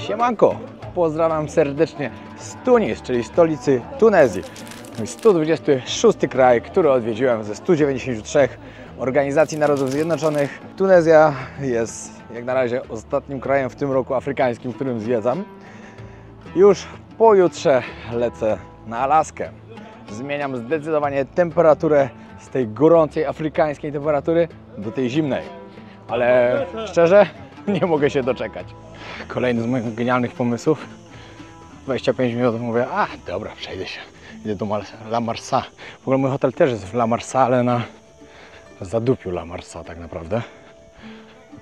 Siemanko, pozdrawiam serdecznie z Tunis, czyli stolicy Tunezji. 126 kraj, który odwiedziłem ze 193 Organizacji Narodów Zjednoczonych. Tunezja jest jak na razie ostatnim krajem w tym roku afrykańskim, którym zwiedzam. Już pojutrze lecę na Alaskę. Zmieniam zdecydowanie temperaturę z tej gorącej afrykańskiej temperatury do tej zimnej. Ale szczerze, nie mogę się doczekać. Kolejny z moich genialnych pomysłów. 25 minut mówię, dobra, przejdę się. Idę do La Marsa. W ogóle mój hotel też jest w La Marsa, ale na zadupiu La Marsa tak naprawdę.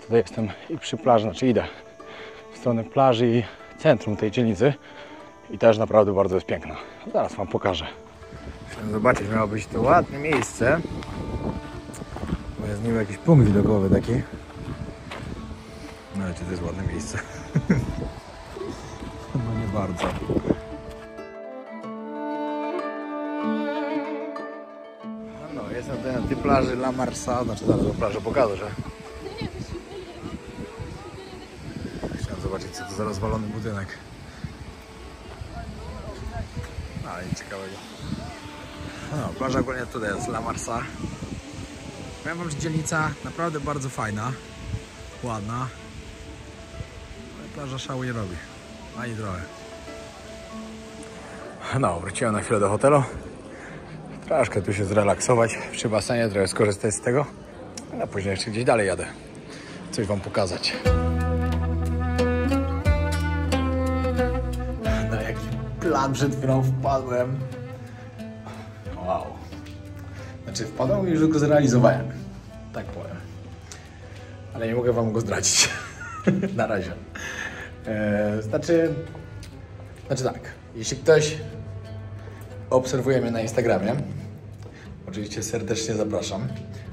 Tutaj jestem i przy plaży, znaczy idę w stronę plaży i centrum tej dzielnicy. I też naprawdę bardzo jest piękna. Zaraz Wam pokażę. Chciałem zobaczyć, miało być to ładne miejsce. Bo jest niby jakiś punkt widokowy taki. No ale czy to jest ładne miejsce? No nie bardzo. No, jestem na tej plaży La Marsa, znaczy zaraz o plaży pokażę, że chciałem zobaczyć, co to za rozwalony budynek. Ale nic ciekawego. No, plaża ogólnie tutaj jest La Marsa. Powiem Wam, że dzielnica naprawdę bardzo fajna, ładna. Ale plaża szału nie robi, ani trochę. No, wróciłem na chwilę do hotelu. Troszkę tu się zrelaksować przy basenie, trochę skorzystać z tego. A później jeszcze gdzieś dalej jadę. Coś Wam pokazać. Na jaki plan przed chwilą wpadłem. Wow. Znaczy wpadłem i już go zrealizowałem. Tak powiem. Ale nie mogę Wam go zdradzić. Na razie. Znaczy tak. Jeśli ktoś obserwuje mnie na Instagramie, oczywiście serdecznie zapraszam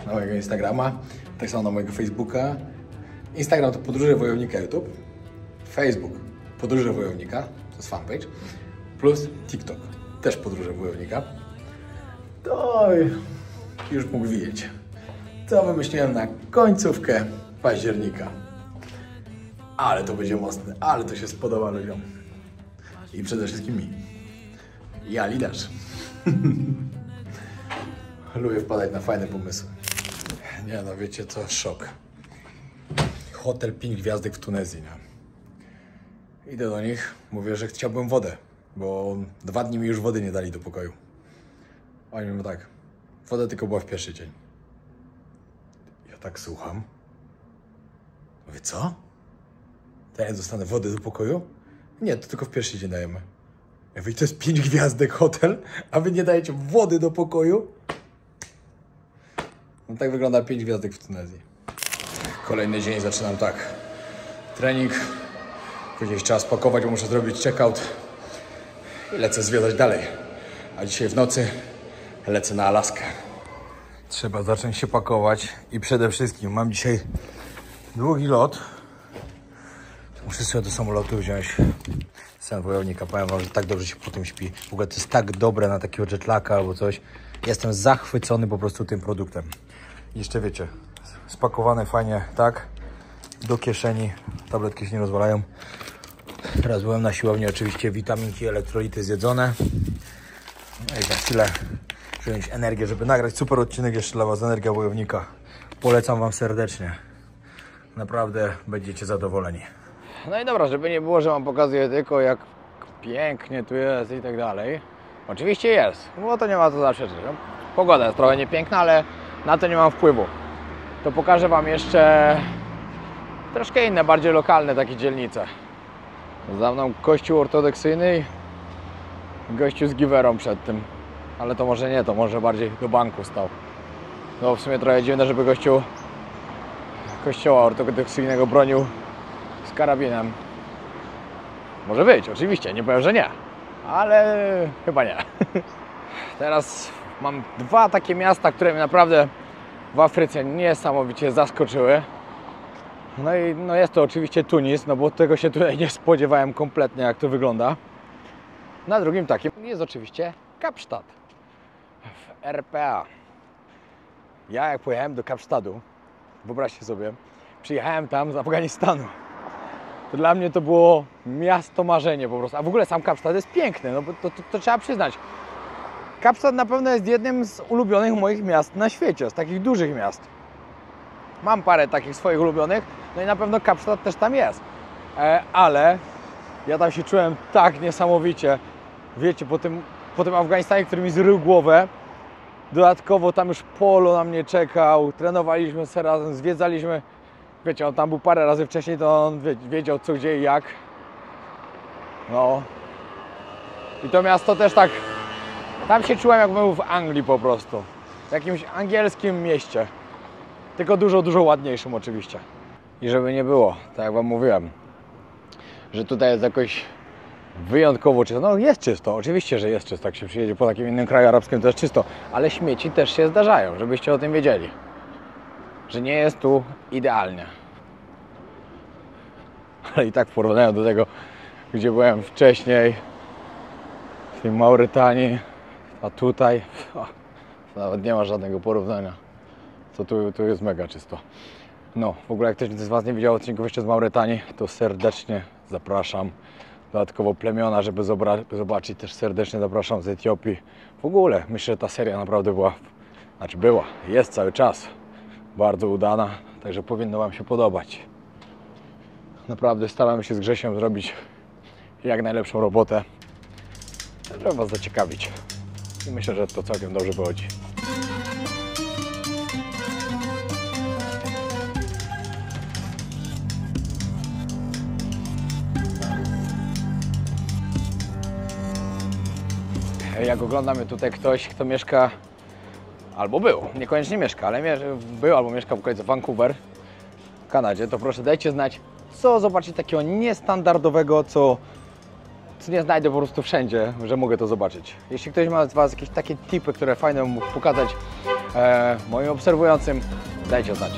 na mojego Instagrama, tak samo na mojego Facebooka. Instagram to Podróże Wojownika YouTube, Facebook Podróże Wojownika, to jest fanpage, plus TikTok, też Podróże Wojownika. To już mógł widzieć, co wymyśliłem na końcówkę października. Ale to będzie mocne, ale to się spodoba ludziom. I przede wszystkim mi. Ja liderz. Lubię wpadać na fajne pomysły. Nie no, wiecie co? Szok. Hotel 5 gwiazdek w Tunezji, nie? Idę do nich, mówię, że chciałbym wodę, bo 2 dni mi już wody nie dali do pokoju. Oni mówią tak, woda tylko była w pierwszy dzień. Ja tak słucham. Mówię, co? To ja dostanę wodę do pokoju? Nie, to tylko w pierwszy dzień dajemy. Ja mówię, to jest 5 gwiazdek hotel, a wy nie dajecie wody do pokoju? No tak wygląda 5 gwiazdek w Tunezji. Kolejny dzień zaczynam tak. Trening. Później trzeba spakować, bo muszę zrobić check-out. I lecę zwiedzać dalej. A dzisiaj w nocy lecę na Alaskę. Trzeba zacząć się pakować i przede wszystkim mam dzisiaj długi lot. Muszę sobie do samolotu wziąć sen wojownika. Powiem Wam, że tak dobrze się po tym śpi. W ogóle to jest tak dobre na takiego jetlaka albo coś. Jestem zachwycony po prostu tym produktem. Jeszcze wiecie, spakowane fajnie tak, do kieszeni. Tabletki się nie rozwalają. Teraz byłem na siłowni, oczywiście witaminki, elektrolity zjedzone. No i za chwilę wziąć energię, żeby nagrać super odcinek jeszcze dla Was, Energia Wojownika. Polecam Wam serdecznie. Naprawdę będziecie zadowoleni. No i dobra, żeby nie było, że Wam pokazuję tylko jak pięknie tu jest i tak dalej. Oczywiście jest, bo to nie ma co zaprzeczyć. Pogoda jest trochę niepiękna, ale na to nie mam wpływu. To pokażę Wam jeszcze troszkę inne, bardziej lokalne takie dzielnice. Za mną kościół ortodoksyjny i gościu z giwerą przed tym. Ale to może nie, to może bardziej do banku stał. No w sumie trochę dziwne, żeby gościu kościoła ortodoksyjnego bronił z karabinem. Może być, oczywiście, nie powiem, że nie. Ale chyba nie. Teraz mam 2 takie miasta, które mnie naprawdę w Afryce niesamowicie zaskoczyły. No i jest to oczywiście Tunis, no bo tego się tutaj nie spodziewałem kompletnie, jak to wygląda. Na drugim takim jest oczywiście Kapsztad w RPA. Ja jak pojechałem do Kapsztadu, wyobraźcie sobie, przyjechałem tam z Afganistanu. to dla mnie to było miasto marzenie po prostu. A w ogóle sam Kapsztad jest piękny, no bo to trzeba przyznać. Kapsztad na pewno jest jednym z ulubionych moich miast na świecie, z takich dużych miast. Mam parę takich swoich ulubionych, no i na pewno Kapsztad też tam jest. Ale ja tam się czułem tak niesamowicie, wiecie, po tym Afganistanie, który mi zrył głowę. Dodatkowo tam już Polo na mnie czekał, trenowaliśmy sobie razem, zwiedzaliśmy. Wiecie, on tam był parę razy wcześniej, to on wiedział co, gdzie i jak. No. I to miasto też tak, tam się czułem jakbym był w Anglii po prostu. W jakimś angielskim mieście. Tylko dużo, dużo ładniejszym oczywiście. I żeby nie było, tak jak wam mówiłem, że tutaj jest jakoś wyjątkowo czysto. No jest czysto, oczywiście, że jest czysto. Jak się przyjedzie po takim innym kraju arabskim, to jest czysto. Ale śmieci też się zdarzają, żebyście o tym wiedzieli. Że nie jest tu idealnie. Ale i tak w porównaniu do tego, gdzie byłem wcześniej, w tej Mauretanii, a tutaj, nawet nie ma żadnego porównania. To tu jest mega czysto. No, w ogóle jak ktoś z Was nie widział odcinków jeszcze z Mauretanii, to serdecznie zapraszam. Dodatkowo plemiona, żeby zobaczyć, też serdecznie zapraszam z Etiopii. W ogóle myślę, że ta seria naprawdę jest cały czas bardzo udana, także powinno Wam się podobać. Naprawdę staramy się z Grzesiem zrobić jak najlepszą robotę, żeby Was zaciekawić. I myślę, że to całkiem dobrze wychodzi. Jak ogląda mnie tutaj ktoś, kto mieszka, albo był, niekoniecznie mieszka, ale był albo mieszka w okolicy Vancouver, w Kanadzie, to proszę dajcie znać, co zobaczyć takiego niestandardowego, co nie znajdę po prostu wszędzie, że mogę to zobaczyć. Jeśli ktoś ma z Was jakieś takie tipy, które fajne mógł pokazać moim obserwującym, dajcie znać.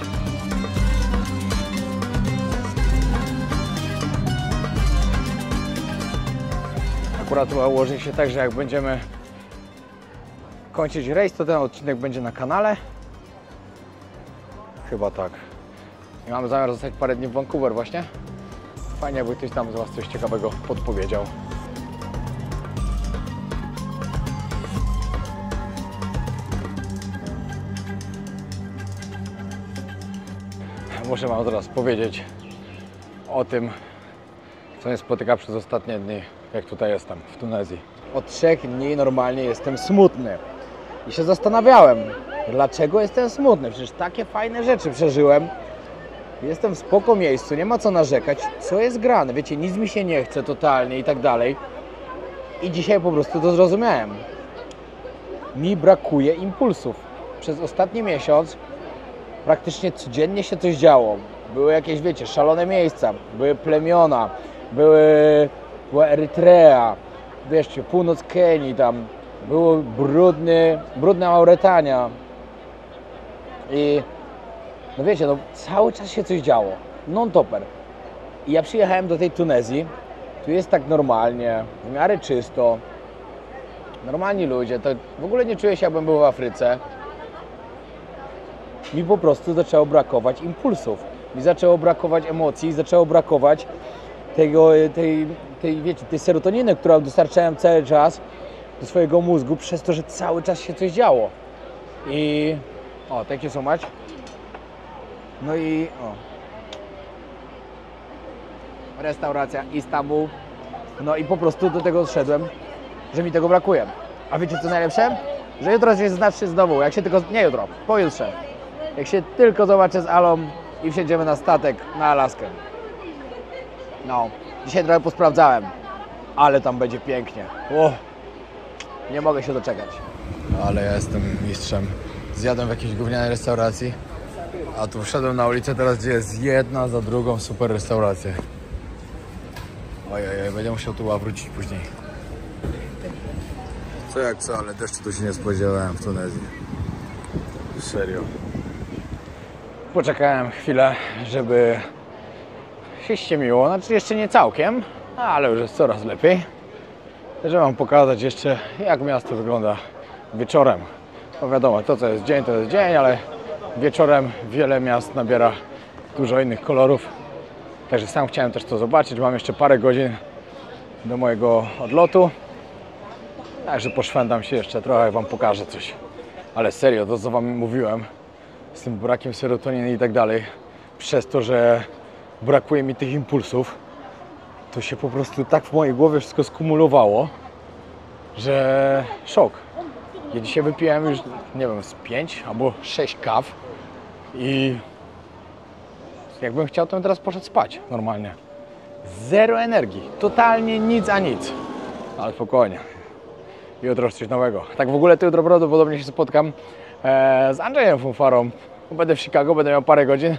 Akurat chyba ułoży się tak, że jak będziemy kończyć rejs, to ten odcinek będzie na kanale. Chyba tak. I mamy zamiar zostać parę dni w Vancouver właśnie. Fajnie, jakby ktoś tam z Was coś ciekawego podpowiedział. Muszę Wam teraz powiedzieć o tym, co mnie spotyka przez ostatnie dni, jak tutaj jestem, w Tunezji. Od 3 dni normalnie jestem smutny. I się zastanawiałem, dlaczego jestem smutny. Przecież takie fajne rzeczy przeżyłem. Jestem w spoko miejscu, nie ma co narzekać. Co jest grane? Wiecie, nic mi się nie chce totalnie i tak dalej. I dzisiaj po prostu to zrozumiałem. Mi brakuje impulsów. Przez ostatni miesiąc praktycznie codziennie się coś działo. Były jakieś, wiecie, szalone miejsca, były plemiona, była Erytrea, wiecie, północ Kenii tam, było brudna Mauretania i no wiecie, no cały czas się coś działo, non-topper. I ja przyjechałem do tej Tunezji, tu jest tak normalnie, w miarę czysto, normalni ludzie, to w ogóle nie czuję się, jakbym był w Afryce. Mi po prostu zaczęło brakować impulsów, mi zaczęło brakować emocji, zaczęło brakować tej serotoniny, którą dostarczałem cały czas do swojego mózgu przez to, że cały czas się coś działo. I thank you so much. No i restauracja Istanbul. No i po prostu do tego doszedłem, że mi tego brakuje. A wiecie co najlepsze? Że jutro się znaczy znowu, jak się tylko, nie jutro, pojutrze. Jak się tylko zobaczę z Alą i wsiądziemy na statek na Alaskę. No, dzisiaj trochę posprawdzałem, ale tam będzie pięknie. Nie mogę się doczekać. No ale ja jestem mistrzem. Zjadłem w jakiejś gównianej restauracji, a tu wszedłem na ulicę teraz, gdzie jest jedna za drugą super restauracje. Ojej, będę musiał tu wrócić później. Co jak co, ale deszczu tu się nie spodziewałem w Tunezji. Serio. Poczekałem chwilę, żeby się ściemiło, znaczy jeszcze nie całkiem, ale już jest coraz lepiej. Żeby Wam pokazać jeszcze, jak miasto wygląda wieczorem. Bo wiadomo, to co jest dzień, ale wieczorem wiele miast nabiera dużo innych kolorów. Także sam chciałem też to zobaczyć. Mam jeszcze parę godzin do mojego odlotu. Także poszwędam się jeszcze trochę i wam pokażę coś. Ale serio, to co wam mówiłem, z tym brakiem serotoniny i tak dalej, przez to, że brakuje mi tych impulsów, to się po prostu tak w mojej głowie wszystko skumulowało, że szok. Ja dzisiaj wypiłem już, nie wiem, z 5 albo 6 kaw i jakbym chciał, to bym teraz poszedł spać normalnie. Zero energii, totalnie nic a nic. Ale spokojnie, jutro coś nowego. Tak w ogóle to jutro prawdopodobnie się spotkam z Andrzejem Funfarą. Będę w Chicago, będę miał parę godzin.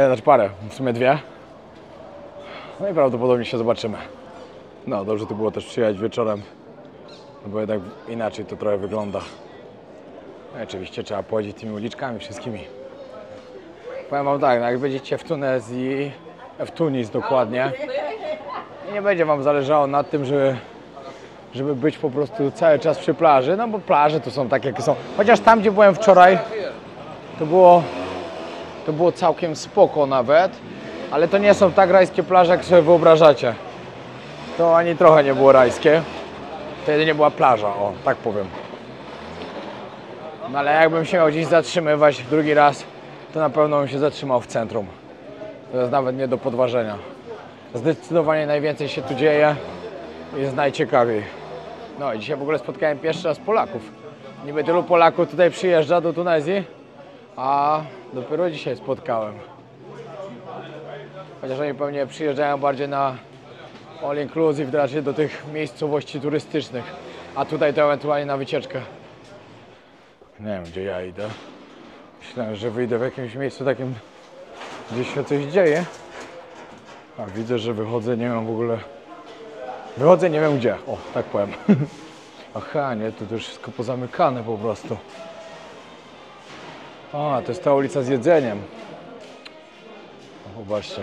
Znaczy parę, w sumie 2. No i prawdopodobnie się zobaczymy. No dobrze to było też przyjechać wieczorem, bo jednak inaczej to trochę wygląda. No, oczywiście trzeba pochodzić tymi uliczkami wszystkimi. Powiem wam tak, no jak będziecie w Tunezji, w Tunis dokładnie, i nie będzie wam zależało na tym, żeby być po prostu cały czas przy plaży, no bo plaże to są takie, jakie są. Chociaż tam, gdzie byłem wczoraj, to było całkiem spoko nawet, ale to nie są tak rajskie plaże, jak sobie wyobrażacie. To ani trochę nie było rajskie, to jedynie była plaża, o, tak powiem. No ale jakbym się miał gdzieś zatrzymywać drugi raz, to na pewno bym się zatrzymał w centrum. To jest nawet nie do podważenia. Zdecydowanie najwięcej się tu dzieje i jest najciekawiej. No i dzisiaj w ogóle spotkałem pierwszy raz Polaków. Niby tylu Polaków tutaj przyjeżdża do Tunezji, a dopiero dzisiaj spotkałem. Chociaż oni pewnie przyjeżdżają bardziej na all inclusive, raczej do tych miejscowości turystycznych, a tutaj to ewentualnie na wycieczkę. Nie wiem, gdzie ja idę. Myślałem, że wyjdę w jakimś miejscu takim, gdzie się coś dzieje. A widzę, że wychodzę, nie wiem w ogóle... Wychodzę, nie wiem gdzie. O, tak powiem. Aha, nie, tu już wszystko pozamykane po prostu. A, to jest ta ulica z jedzeniem. O, zobaczcie.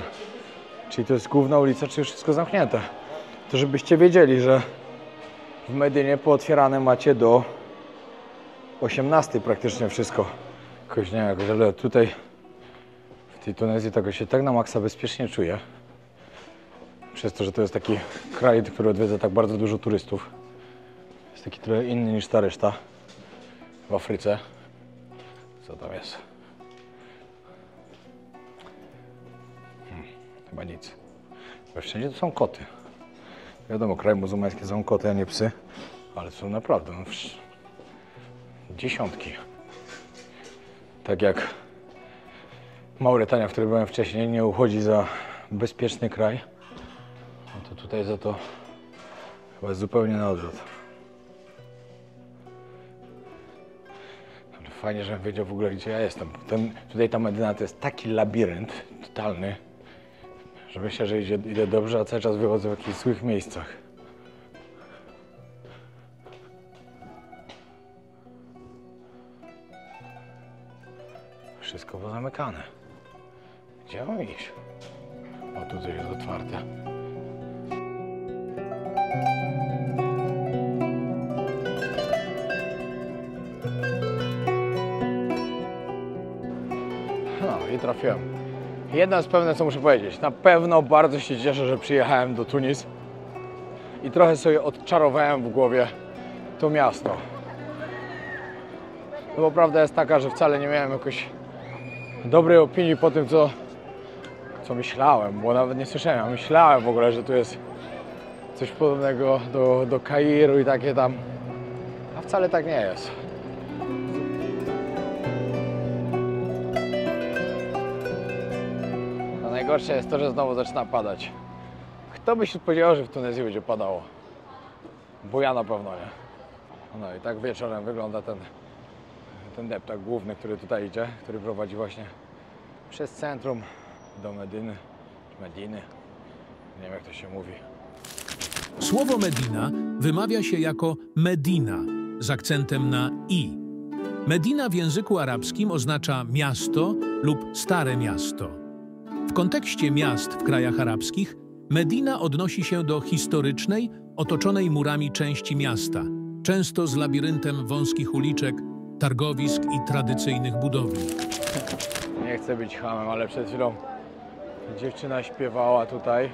Czyli to jest główna ulica, czy już wszystko zamknięte. To żebyście wiedzieli, że w Medynie pootwierane macie do 18 praktycznie wszystko. Jakoś nie wiem, jakoś, ale tutaj w tej Tunezji tego się tak na maksa bezpiecznie czuję. Przez to, że to jest taki kraj, który odwiedza tak bardzo dużo turystów. Jest taki trochę inny niż ta reszta w Afryce. Co tam jest? Chyba nic. Bo wszędzie to są koty. Wiadomo, kraj muzułmański są koty, a nie psy. Ale są naprawdę no, dziesiątki. Tak jak Mauretania, w której byłem wcześniej, nie uchodzi za bezpieczny kraj. No to tutaj za to chyba jest zupełnie na odwrót. Ale fajnie, żebym wiedział w ogóle, gdzie ja jestem. Tutaj ta Medyna to jest taki labirynt totalny, że myślę, że idę dobrze, a cały czas wychodzę w jakichś złych miejscach. Wszystko pozamykane. Gdzie mam iść? O, tu coś jest otwarte. No i trafiłem. Jedno jest pewne, co muszę powiedzieć. Na pewno bardzo się cieszę, że przyjechałem do Tunis i trochę sobie odczarowałem w głowie to miasto. No bo prawda jest taka, że wcale nie miałem jakoś dobrej opinii po tym, co myślałem, bo nawet nie słyszałem, a myślałem w ogóle, że tu jest coś podobnego do Kairu i takie tam, a wcale tak nie jest. A najgorsze jest to, że znowu zaczyna padać. Kto by się spodziewał, że w Tunezji będzie padało? Bo ja na pewno nie. No i tak wieczorem wygląda ten deptak główny, który tutaj idzie, który prowadzi właśnie przez centrum do Medyny, Mediny, nie wiem jak to się mówi. Słowo Medina wymawia się jako Medina z akcentem na i. Medina w języku arabskim oznacza miasto lub stare miasto. W kontekście miast w krajach arabskich Medina odnosi się do historycznej, otoczonej murami części miasta, często z labiryntem wąskich uliczek, targowisk i tradycyjnych budowli. Nie chcę być chamem, ale przed chwilą Dziewczyna śpiewała tutaj.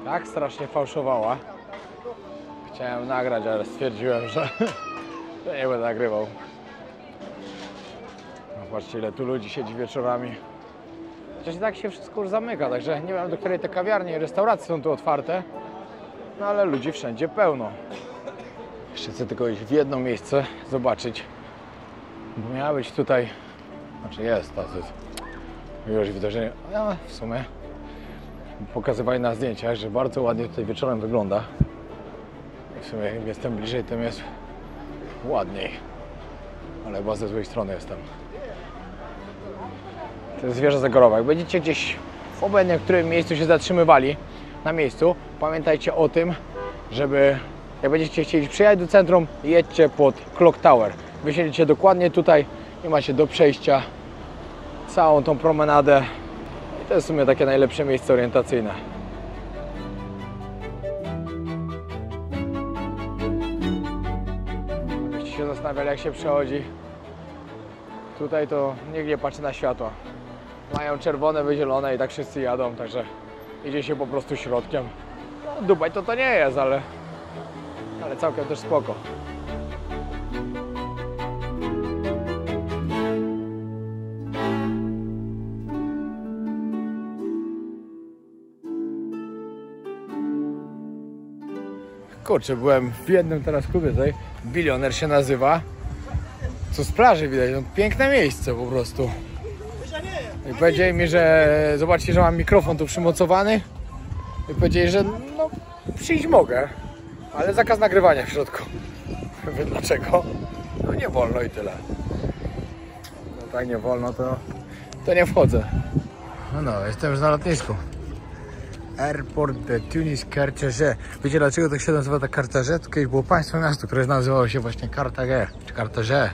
Tak strasznie fałszowała. Chciałem nagrać, ale stwierdziłem, że nie będę nagrywał. No patrzcie, ile tu ludzi siedzi wieczorami. Chociaż i tak się wszystko już zamyka, także nie wiem, do której te kawiarnie i restauracje są tu otwarte. No ale ludzi wszędzie pełno. Jeszcze chcę tylko iść w jedno miejsce, zobaczyć. Bo miała być tutaj... Znaczy jest, to jest już wydarzenie. No, w sumie pokazywali na zdjęciach, że bardzo ładnie tutaj wieczorem wygląda. W sumie im jestem bliżej, tym jest ładniej. Ale chyba ze złej strony jestem. To jest wieża zegorowa. Jak będziecie gdzieś w obojętnym którym miejscu się zatrzymywali na miejscu, pamiętajcie o tym, żeby jak będziecie chcieli przyjechać do centrum, jedźcie pod Clock Tower. Wy siedzicie dokładnie tutaj i macie do przejścia całą tą promenadę. I to jest w sumie takie najlepsze miejsce orientacyjne. Jakbyście się zastanawiali, jak się przechodzi tutaj, to nikt nie patrzy na światła. Mają czerwone, wyzielone i tak wszyscy jadą, także idzie się po prostu środkiem. No, Dubaj to nie jest, ale całkiem też spoko. Kurczę, byłem w jednym teraz klubie tutaj, Bilioner się nazywa. Co z plaży widać, no, piękne miejsce po prostu. I powiedzieli mi, że zobaczcie, że mam mikrofon tu przymocowany. I powiedzieli, że no przyjść mogę, ale zakaz nagrywania w środku. Mówię, dlaczego? No nie wolno i tyle. No tak nie wolno, to nie wchodzę. No, jestem już na lotnisku. Airport de Tunis Cartagena. Wiecie dlaczego to się nazywa ta Cartagena? To kiedyś było państwo miasto, które nazywało się właśnie Cartagena, czy Cartagena.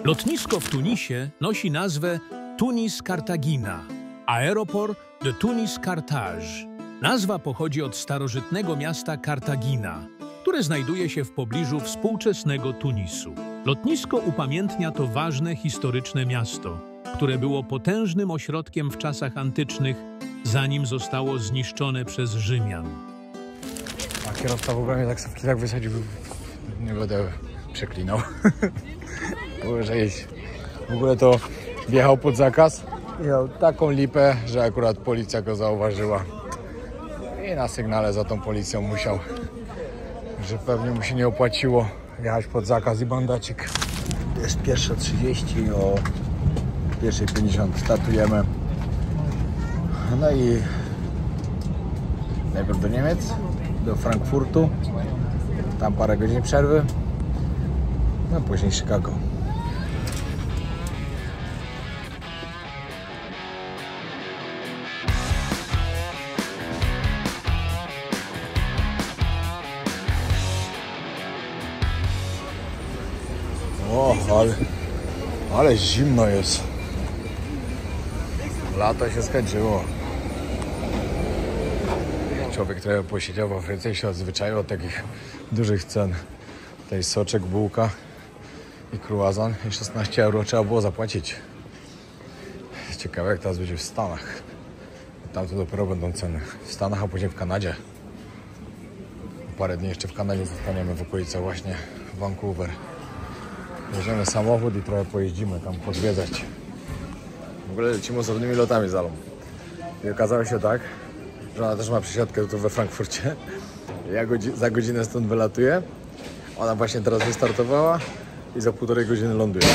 Lotnisko w Tunisie nosi nazwę Tunis Cartagena, Aeroport de Tunis Carthage. Nazwa pochodzi od starożytnego miasta Kartagina, które znajduje się w pobliżu współczesnego Tunisu. Lotnisko upamiętnia to ważne historyczne miasto, które było potężnym ośrodkiem w czasach antycznych, zanim zostało zniszczone przez Rzymian. A kierowca w ogóle mnie taksówki tak wysadził, nie będę przeklinał. Było, że jeść. W ogóle to wjechał pod zakaz i miał taką lipę, że akurat policja go zauważyła. I na sygnale za tą policją musiał, że pewnie mu się nie opłaciło jechać pod zakaz i bandacik. Jest 1:30, o 1:50 startujemy. No i najpierw do Niemiec, do Frankfurtu, tam parę godzin przerwy, no później Chicago. O, ale zimno jest. Lato się skończyło. Człowiek, który posiedział w Afryce i się odzwyczaił od takich dużych cen. Tutaj soczek, bułka i croissant i 16 euro trzeba było zapłacić. Ciekawe, jak teraz będzie w Stanach. Tam to dopiero będą ceny. W Stanach, a później w Kanadzie. Parę dni jeszcze w Kanadzie zostaniemy w okolicach właśnie Vancouver. Bierzemy samochód i trochę pojeździmy tam podwiedzać. W ogóle lecimy osobnymi lotami z Alą. I okazało się tak, że ona też ma przesiadkę tu we Frankfurcie. Ja za godzinę stąd wylatuję. Ona właśnie teraz wystartowała i za 1,5 godziny ląduje.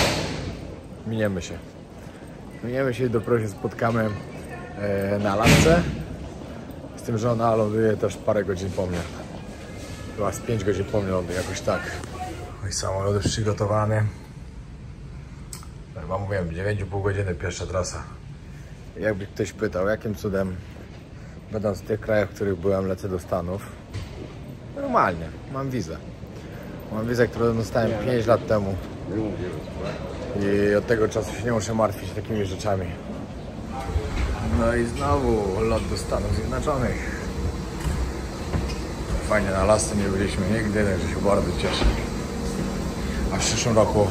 Miniemy się i dopiero się spotkamy na Alasce. Z tym, że ona ląduje też parę godzin po mnie. Chyba z 5 godzin po mnie ląduje, jakoś tak. No i samolot już przygotowany. Chyba mówiłem, 9,5 godziny pierwsza trasa. Jakby ktoś pytał, jakim cudem, będąc w tych krajach, w których byłem, lecę do Stanów. Normalnie, mam wizę. Mam wizę, którą dostałem 5 lat temu. I od tego czasu się nie muszę martwić takimi rzeczami. No i znowu lot do Stanów Zjednoczonych. Fajnie, na Alasce nie byliśmy nigdy, także się bardzo cieszę. A w przyszłym roku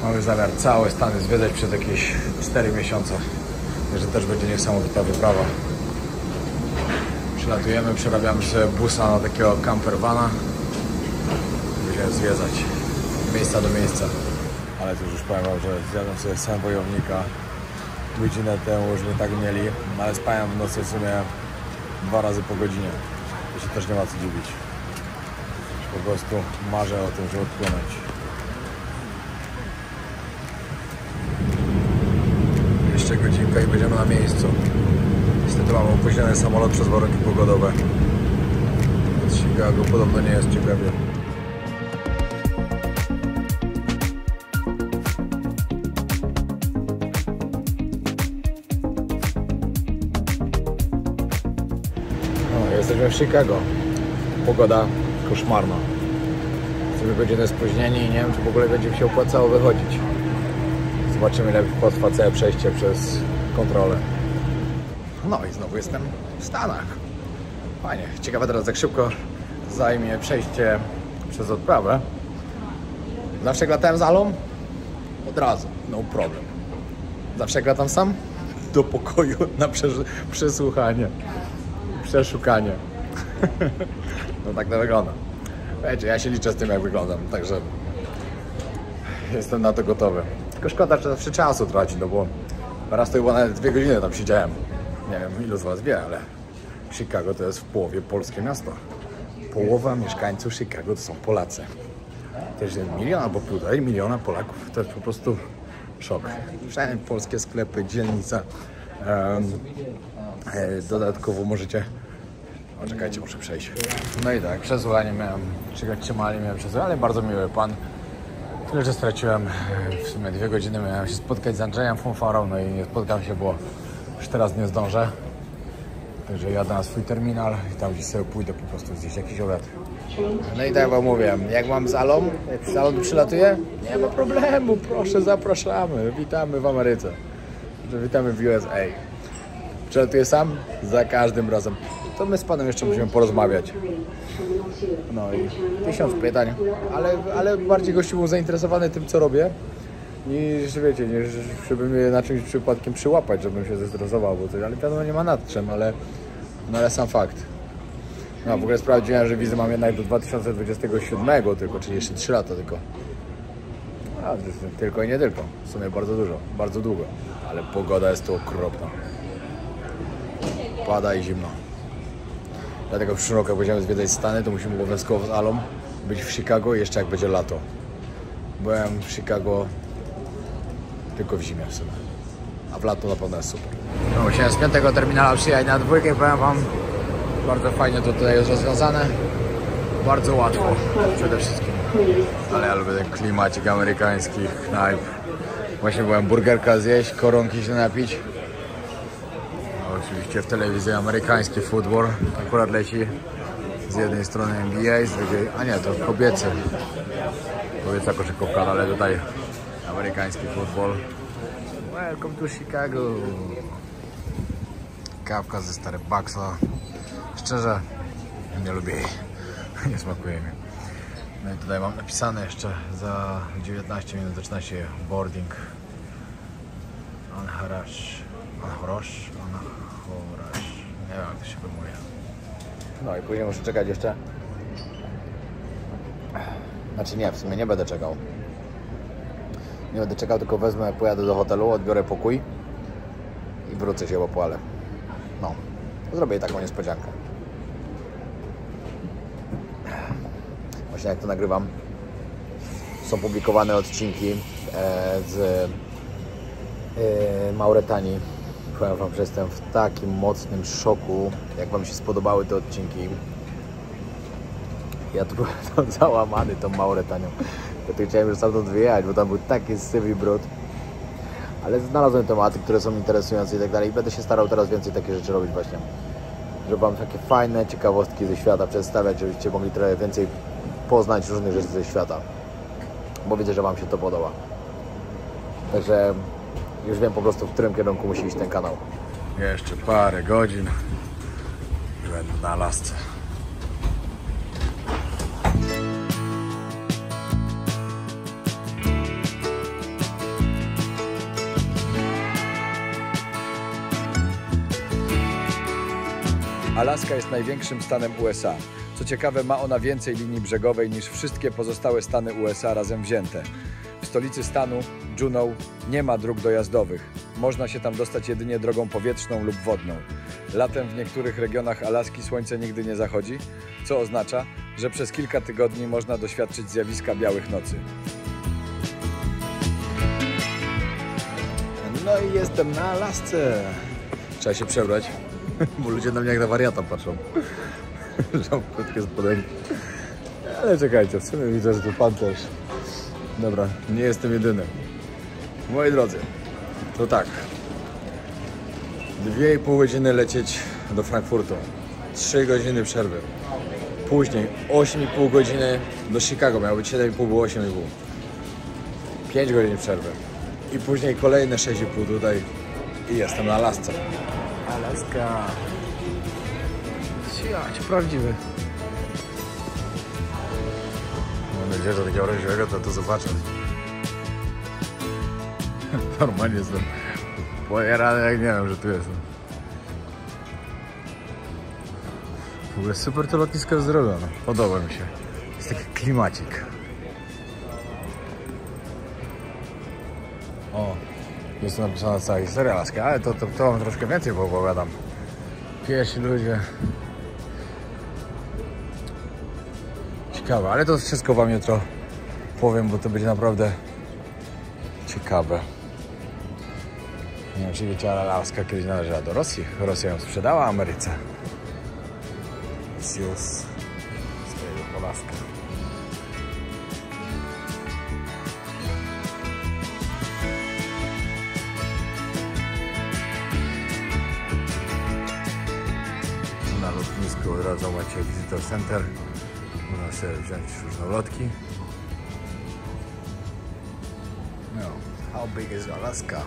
mamy zamiar całe Stany zwiedzać przez jakieś 4 miesiące. że też będzie niesamowita wyprawa. Przylatujemy, przerabiamy sobie busa na takiego campervana. Będziemy zwiedzać miejsca do miejsca. Ale to już powiem wam, że zjadłem sobie sen wojownika. Godzinę temu już my tak mieli, ale spałem w nocy w sumie 2 razy po godzinie. To się też nie ma co dziwić. Po prostu marzę o tym, żeby odpłynąć. Jeszcze godzinkę i będziemy na miejscu. Niestety mamy opóźniony samolot przez warunki pogodowe. Z Chicago podobno nie jest ciekawie. No, jesteśmy w Chicago. Pogoda koszmarna. Jesteśmy godzinę spóźnieni i nie wiem, czy w ogóle będzie mi się opłacało wychodzić. Zobaczymy, ile potrwa całe przejście przez kontrolę. No i znowu jestem w Stanach. Fajnie. Ciekawe teraz, jak szybko zajmie przejście przez odprawę. Zawsze jak latałem z Alą? Od razu. No problem. Zawsze jak latam sam? Do pokoju na przesłuchanie. Przeszukanie. No tak to wygląda. Wiecie, ja się liczę z tym, jak wyglądam, także jestem na to gotowy. Tylko szkoda, że zawsze czasu traci, no bo raz to było nawet 2 godziny tam siedziałem. Nie wiem, ilu z was wie, ale Chicago to jest w połowie polskie miasto. Połowa mieszkańców Chicago to są Polacy. Też 1 milion albo 1,5 miliona Polaków. To jest po prostu szok. Wszędzie polskie sklepy, dzielnica. Dodatkowo możecie... O, czekajcie, muszę przejść. No i tak, przesłuchanie miałem, trzymali miałem przesłuchanie, ale bardzo miły pan. Tyle, że straciłem w sumie 2 godziny, miałem się spotkać z Andrzejem Fonfarą, no i nie spotkam się, bo już teraz nie zdążę. Także jadę na swój terminal i tam gdzieś sobie pójdę po prostu zjeść jakiś obiad. No i tak wam mówię, jak mam z Alą, jak z Alą przylatuję, nie ma problemu, proszę, zapraszamy, witamy w Ameryce. Witamy w USA. Przylatuję sam, za każdym razem. To my z panem jeszcze musimy porozmawiać. No i 1000 pytań, ale bardziej gościu był zainteresowany tym, co robię, niż wiecie, niż żeby mnie na czymś przypadkiem przyłapać, żebym się zestresował, bo coś, ale wiadomo, nie ma nad czym, ale sam fakt. No, w ogóle sprawdziłem, że wizę mam jednak do 2027 tylko, czyli jeszcze 3 lata tylko. A, tylko i nie tylko, w sumie bardzo dużo, bardzo długo, ale pogoda jest tu okropna. Pada i zimno. Dlatego w przyszłym roku, jak będziemy zwiedzać Stany, to musimy obowiązkowo z Alą być w Chicago jeszcze jak będzie lato. Byłem w Chicago tylko w zimie w sumie, a w lato na pewno jest super. No, musiałem z 5. terminala przyjechać na 2 i powiem wam, bardzo fajnie to tutaj jest rozwiązane. Bardzo łatwo przede wszystkim. Ale ja lubię ten klimacik amerykańskich knajp. Właśnie byłem burgerka zjeść, koronki się napić. Oczywiście w telewizji amerykański football akurat leci z jednej strony NBA, z drugiej... A nie, to kobieca koszykówka, ale tutaj amerykański football. Welcome to Chicago. Kawka ze Starbucksa. Szczerze, nie lubię jej. Nie smakuje mi. No i tutaj mam napisane jeszcze za 19 minut zaczyna się boarding. Anharash. Nie wiem, jak to się wymuje. No i później muszę czekać jeszcze. Znaczy nie, w sumie nie będę czekał. Nie będę czekał, tylko wezmę, pojadę do hotelu, odbiorę pokój i wrócę się po ale. No, zrobię taką niespodziankę. Właśnie jak to nagrywam, są publikowane odcinki z Mauretanii. Powiem wam, że jestem w takim mocnym szoku, jak wam się spodobały te odcinki. Ja tu byłem załamany tą Mauretanią. Ja tu chciałem już stamtąd wyjechać, bo tam był taki sywy brud. Ale znalazłem tematy, które są interesujące i tak dalej. I będę się starał teraz więcej takie rzeczy robić właśnie. Żeby wam takie fajne ciekawostki ze świata przedstawiać, żebyście mogli trochę więcej poznać różnych rzeczy ze świata. Bo widzę, że wam się to podoba. Także już wiem po prostu, w którym kierunku musi iść ten kanał. Jeszcze parę godzin i będę na Alasce. Alaska jest największym stanem USA. Co ciekawe, ma ona więcej linii brzegowej niż wszystkie pozostałe stany USA razem wzięte. W stolicy stanu, Juneau, nie ma dróg dojazdowych. Można się tam dostać jedynie drogą powietrzną lub wodną. Latem w niektórych regionach Alaski słońce nigdy nie zachodzi, co oznacza, że przez kilka tygodni można doświadczyć zjawiska białych nocy. No i jestem na Alasce. Trzeba się przebrać, bo ludzie na mnie jak na wariata patrzą. Że krótkie spodenki. Ale czekajcie, w sumie widzę, że tu pan też. Dobra, nie jestem jedyny. Moi drodzy, to tak. 2,5 godziny lecieć do Frankfurtu. 3 godziny przerwy. Później 8,5 godziny do Chicago. Miało być 7,5, było 8,5. 5 godzin przerwy. I później kolejne 6,5 tutaj. I jestem na Alasce. Alaska. Siać, prawdziwy. Mam nadzieję, że takiego raziowego to zobaczę. Normalnie jestem pojarany, jak nie wiem, że tu jestem. W ogóle super to lotnisko jest zrobione. Podoba mi się. Jest taki klimacik. O, jest tu napisana cała historia Alaski, ale to wam troszkę więcej opowiadam. Pierwsi ludzie. Ciekawe, ale to wszystko wam jutro powiem, bo to będzie naprawdę ciekawe. Nie wiem, czy wiecie, ale Alaska kiedyś należała do Rosji. Rosja ją sprzedała Ameryce. Sius swojego Polaska. Na lotnisku od razu macie Visitor Center. Można sobie wziąć różne lotki. No, how big is Alaska?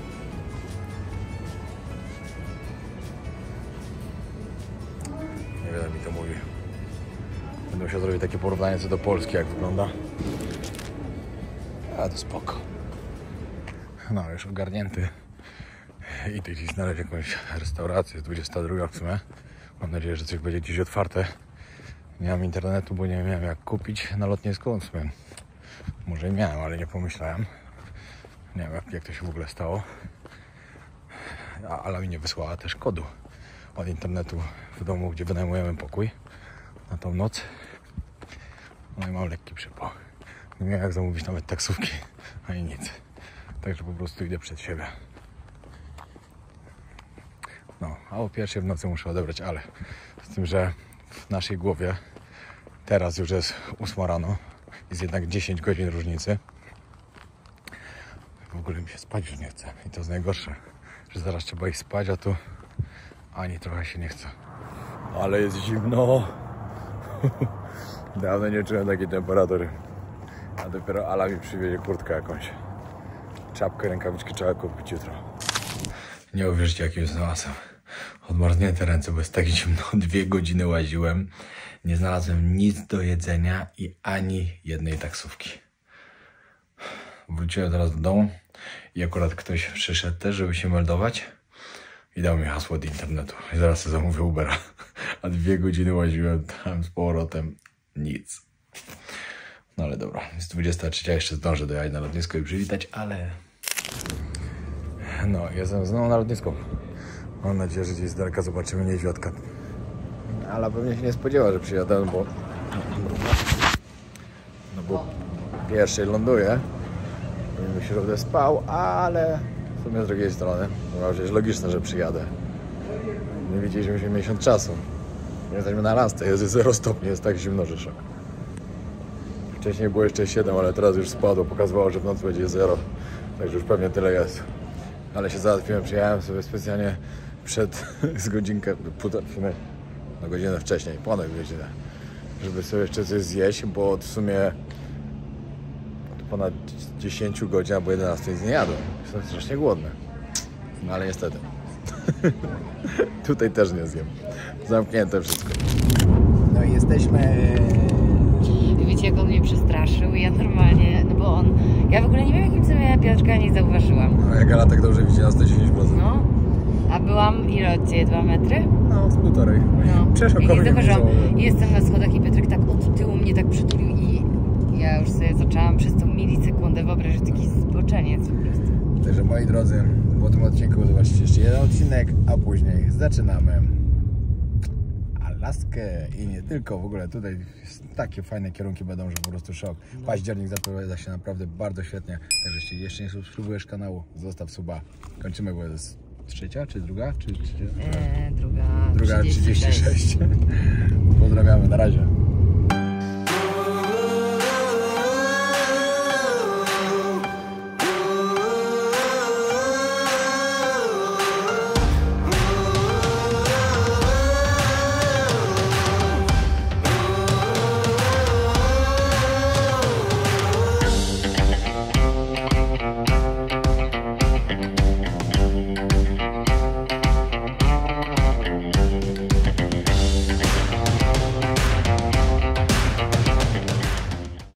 Niewiele mi to mówi. Będę musiał zrobić takie porównanie co do Polski, jak wygląda. A to spoko. No, już ogarnięty. Idę gdzieś znaleźć jakąś restaurację. 22 w sumie. Mam nadzieję, że coś będzie gdzieś otwarte. Nie mam internetu, bo nie miałem jak kupić na lotnisku. W sumie może i miałem, ale nie pomyślałem. Nie wiem, jak to się w ogóle stało. Ale mi nie wysłała też kodu od internetu w domu, gdzie wynajmujemy pokój na tą noc. No i mam lekki przypał. Nie miałem jak zamówić nawet taksówki, ani nic. Także po prostu idę przed siebie. No, a o pierwszej w nocy muszę odebrać, ale z tym, że w naszej głowie teraz już jest 8 rano. Jest jednak 10 godzin różnicy. W ogóle mi się spać już nie chce. I to jest najgorsze, że zaraz trzeba iść spać, a tu ani trochę się nie chce. Ale jest zimno. Dawno nie czułem takiej temperatury. A dopiero Ala mi przywiezie kurtkę jakąś. Czapkę, rękawiczkę trzeba kupić jutro. Nie uwierzycie, jakim znalazłem. Odmarznięte ręce, bo jest tak zimno. 2 godziny łaziłem. Nie znalazłem nic do jedzenia i ani jednej taksówki. Wróciłem teraz do domu i akurat ktoś przyszedł też, żeby się meldować i dał mi hasło do internetu. I zaraz sobie zamówię Ubera. A 2 godziny łaziłem tam z powrotem. Nic. No ale dobra, jest 23, jeszcze zdążę dojechać na lotnisko i przywitać, ale... No, jestem znowu na lotnisku. Mam nadzieję, że gdzieś z daleka zobaczymy niedźwiadka. Ale pewnie się nie spodziewa, że przyjadę, bo... No bo pierwszej ląduję. Powinien się będę spał, ale w sumie z drugiej strony to jest logiczne, że przyjadę. Nie widzieliśmy się miesiąc czasu. Jesteśmy na Alasce, jest 0 stopni, jest tak zimno, że szok. Wcześniej było jeszcze 7, ale teraz już spadło, pokazywało, że w nocy będzie 0. Także już pewnie tyle jest. Ale się załatwiłem, przyjechałem sobie specjalnie z godzinkę, w sumie no godzinę wcześniej, ponad godzinę, żeby sobie jeszcze coś zjeść, bo od w sumie ponad 10 godzin albo 11 nic nie jadłem. Jestem strasznie głodny. No ale niestety. Tutaj też nie zjem. Zamknięte wszystko. No i jesteśmy. Wiecie, jak on mnie przestraszył? Ja normalnie, no bo ja w ogóle nie wiem, jakim sobie Piotrka nie zauważyłam. No jak Ala tak dobrze widzi na 110%. No. A byłam ile od Ciebie? 2 metry? No, z 1,5. No. Przeszło I nie koło zauważyłam. Jestem na schodach i Piotrek tak od tyłu mnie tak przytulił i ja już sobie zaczęłam przez tą milisekundę wyobrazić taki zboczeniec po prostu. Także moi drodzy, po tym odcinku zobaczycie jeszcze jeden odcinek, a później zaczynamy Alaskę i nie tylko. W ogóle tutaj takie fajne kierunki będą, że po prostu szok. Październik zapowiada się naprawdę bardzo świetnie. Także jeśli jeszcze nie subskrybujesz kanału, zostaw suba. Kończymy, bo jest trzecia czy druga? Druga 36. Pozdrawiamy, na razie.